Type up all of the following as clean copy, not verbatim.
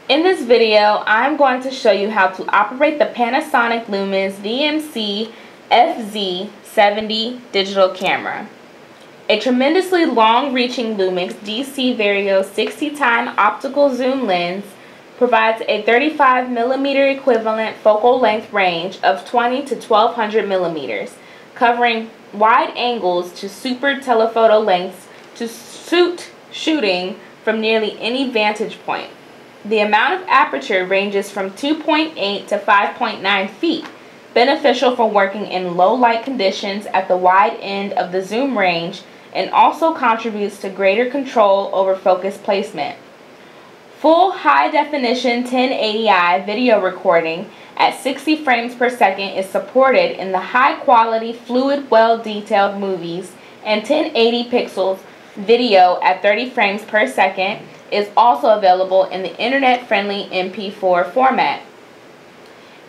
In this video, I'm going to show you how to operate the Panasonic Lumix VMC FZ70 digital camera. A tremendously long-reaching Lumix DC Vario 60x optical zoom lens provides a 35mm equivalent focal length range of 20 to 1200 millimeters, covering wide angles to super telephoto lengths to suit shooting from nearly any vantage point. The amount of aperture ranges from 2.8 to 5.9 feet, beneficial for working in low light conditions at the wide end of the zoom range, and also contributes to greater control over focus placement. Full high-definition 1080i video recording at 60 frames per second is supported in the high-quality, fluid, well-detailed movies, and 1080 pixels video at 30 frames per second is also available in the internet-friendly MP4 format.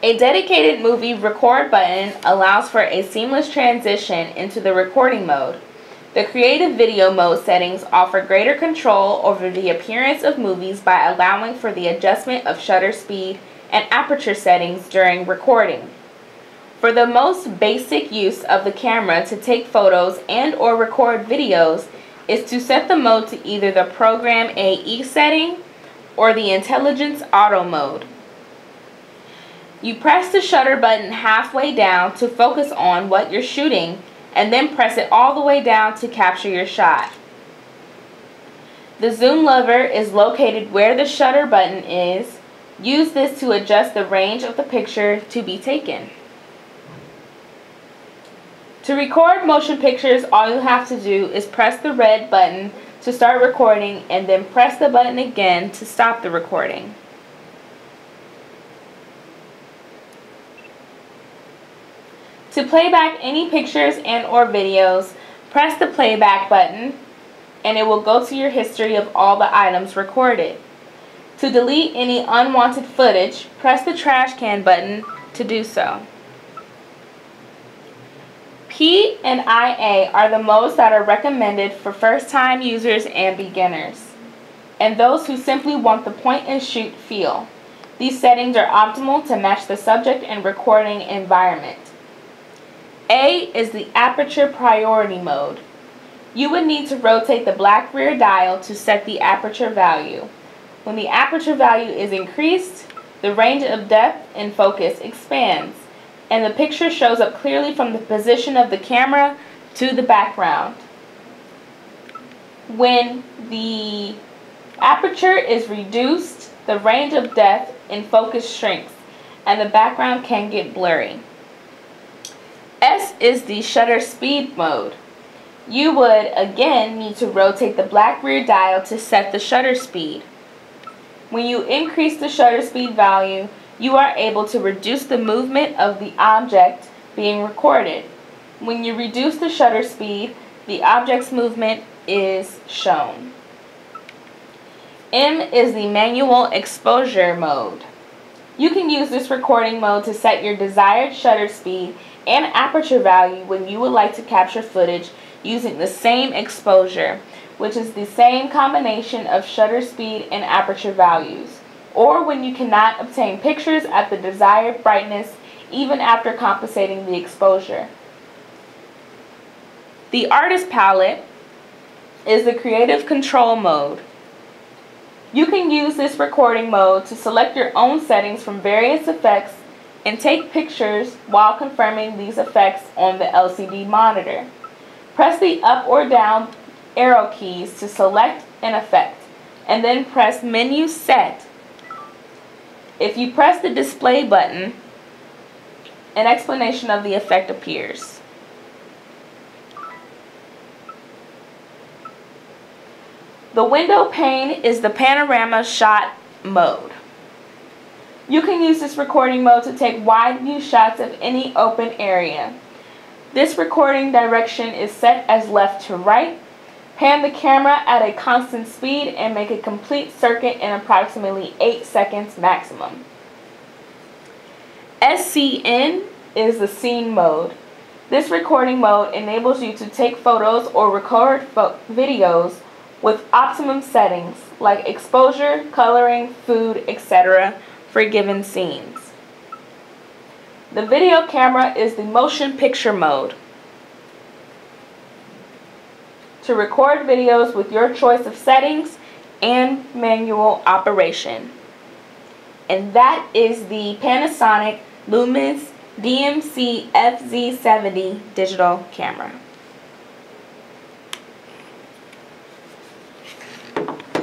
A dedicated movie record button allows for a seamless transition into the recording mode. The creative video mode settings offer greater control over the appearance of movies by allowing for the adjustment of shutter speed and aperture settings during recording. For the most basic use of the camera to take photos and/or record videos is to set the mode to either the Program AE setting or the Intelligence Auto mode. You press the shutter button halfway down to focus on what you're shooting, and then press it all the way down to capture your shot. The zoom lever is located where the shutter button is. Use this to adjust the range of the picture to be taken. To record motion pictures, all you have to do is press the red button to start recording and then press the button again to stop the recording. To play back any pictures and/or videos, press the playback button and it will go to your history of all the items recorded. To delete any unwanted footage, press the trash can button to do so. P and IA are the modes that are recommended for first-time users and beginners, and those who simply want the point-and-shoot feel. These settings are optimal to match the subject and recording environment. A is the aperture priority mode. You would need to rotate the black rear dial to set the aperture value. When the aperture value is increased, the range of depth and focus expands, and the picture shows up clearly from the position of the camera to the background. When the aperture is reduced, the range of depth and focus shrinks, and the background can get blurry. S is the shutter speed mode. You would again need to rotate the black rear dial to set the shutter speed. When you increase the shutter speed value, you are able to reduce the movement of the object being recorded. When you reduce the shutter speed, the object's movement is shown. M is the manual exposure mode. You can use this recording mode to set your desired shutter speed and aperture value when you would like to capture footage using the same exposure, which is the same combination of shutter speed and aperture values, or when you cannot obtain pictures at the desired brightness even after compensating the exposure. The Artist Palette is the creative control mode. You can use this recording mode to select your own settings from various effects and take pictures while confirming these effects on the LCD monitor. Press the up or down arrow keys to select an effect, and then press Menu Set. If you press the display button, an explanation of the effect appears. The window pane is the panorama shot mode. You can use this recording mode to take wide view shots of any open area. This recording direction is set as left to right. Pan the camera at a constant speed and make a complete circuit in approximately 8 seconds maximum. SCN is the scene mode. This recording mode enables you to take photos or record videos with optimum settings like exposure, coloring, food, etc. for given scenes. The video camera is the motion picture mode to record videos with your choice of settings and manual operation. And that is the Panasonic Lumix DMC FZ70 digital camera.